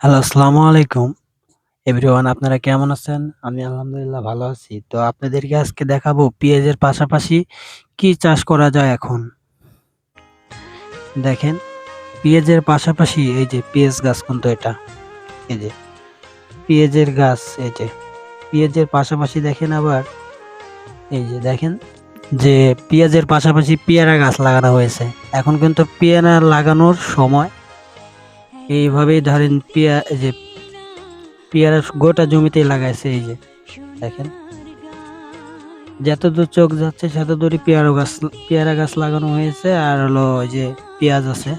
Hello, আসসালামু আলাইকুম everyone, আপনারা কেমন আছেন? আমি আলহামদুলিল্লাহ ভালো আছি। তো আপনাদেরকে আজকে দেখাবো পেঁয়াজের পাশাপাশি কি চাষ করা যায় এখন। দেখেন, পেঁয়াজের পাশাপাশি এই যে পেঁয়াজ গাছ, কিন্তু এটা এই যে পেঁয়াজের গাছ, এই যে পেঁয়াজের পাশাপাশি দেখেন আবার এই যে দেখেন যে পেঁয়াজের পাশাপাশি পেয়ারা গাছ লাগানো হয়েছে। এখন কিন্তু পেয়ারা লাগানোর সময়। এইভাবেই ধরেন এই যে পেয়ারা গোটা জমিতেই লাগাইছে। এই যে দেখেন, যতদূর চোখ যাচ্ছে সেতদূরই পেয়ারা গাছ লাগানো হয়েছে। আর হলো ওই যে পেঁয়াজ আছে,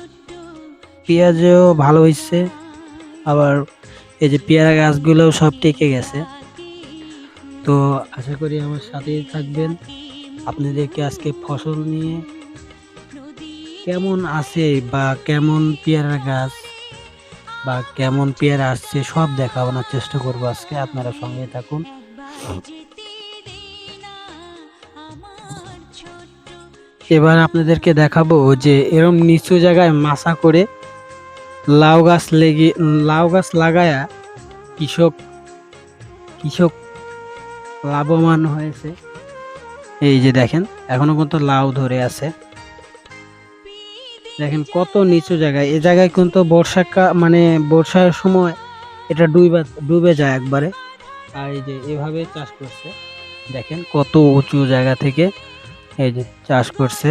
পেঁয়াজও ভালো হয়েছে। আবার এই যে পেয়ারা গাছগুলোও সব টেকে গেছে। তো আশা করি আমার সাথেই থাকবেন। আপনাদেরকে আজকে ফসল নিয়ে কেমন আছে বা কেমন পেয়ারা গাছ বা কেমন পেয়ারা আসছে সব দেখানোর চেষ্টা করবো আজকে। আপনারা সঙ্গে থাকুন। এবার আপনাদেরকে দেখাবো যে এরম নিচু জায়গায় মাচা করে লাউ গাছ লাগায়া কৃষক কৃষক লাভবান হয়েছে। এই যে দেখেন, এখনো কিন্তু লাউ ধরে আছে। দেখেন কত নিচু জায়গায়, এই জায়গায় কিন্তু মানে বর্ষার সময় এটা ডুবে যায় একবারে। আর এই যে এভাবে চাষ করছে, দেখেন কত উঁচু জায়গা থেকে এই যে চাষ করছে।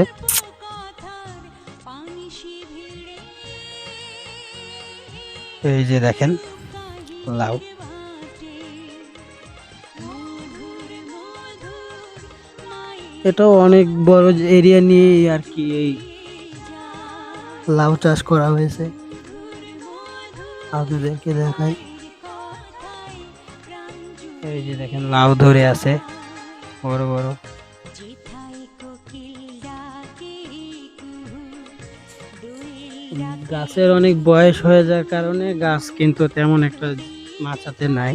এই যে দেখেন লাউ, এটাও অনেক বড় এরিয়া নিয়ে আর কি এই লাউ চাষ করা হয়েছে। আপনাদেরকে দেখাই, এই যে দেখেন লাউ ধরে আছে বড় বড়। গাছের অনেক বয়স হয়ে যাওয়ার কারণে গাছ কিন্তু তেমন একটা মাচাতে নাই।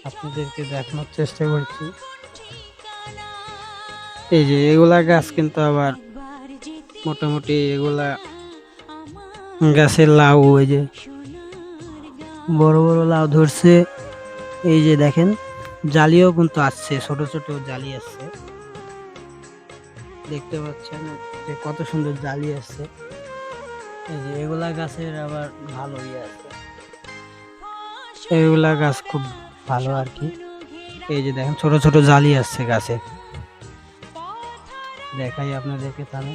আপনাদেরকে দেখানোর চেষ্টা করছি। এই যে এগুলা গাছ কিন্তু আবার মোটামুটি এগুলা গাছের লাউ, এই যে বড় বড় লাউ ধরছে। এই যে দেখেন জালিও কিন্তু আসছে, ছোট ছোট জালি আসছে, দেখতে পাচ্ছেন যে কত সুন্দর জালি আসছে। এই যে এগুলা গাছের আবার ভালো ইয়ে আছে, এগুলা গাছ খুব ভালো আর কি। এই যে দেখেন ছোট ছোট জালি আসছে গাছে, দেখাই আপনাদেরকে তাহলে।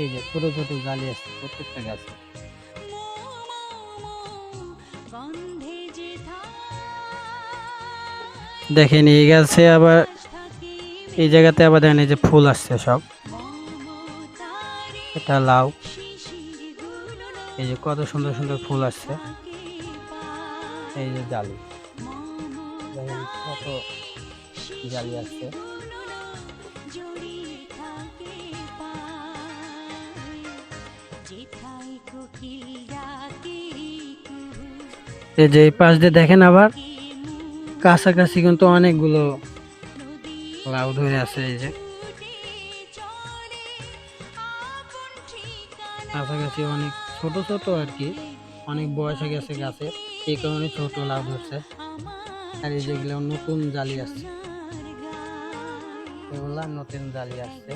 এই যে ছোট ছোট জালি আসছে প্রত্যেকটা গাছে। দেখেন এই গাছে আবার, এই জায়গাতে আবার দেখেন এই যে ফুল আসছে সব, এটা লাউ। এই যে কত সুন্দর সুন্দর ফুল আসছে। এই যে জালি, দেখেন কত জালি আসছে। এই যে এই পাশ দিয়ে দেখেন আবার কাছাকাছি কিন্তু অনেকগুলো লাউ ধরে আছে। এই যে কাছাকাছি অনেক ছোট ছোট আর কি, অনেক বয়স হয়ে গেছে গাছের, এই কারণে ছোট লাউ ধরছে। আর এই যেগুলো নতুন জালি আসছে, এগুলা নতুন জালি আসছে।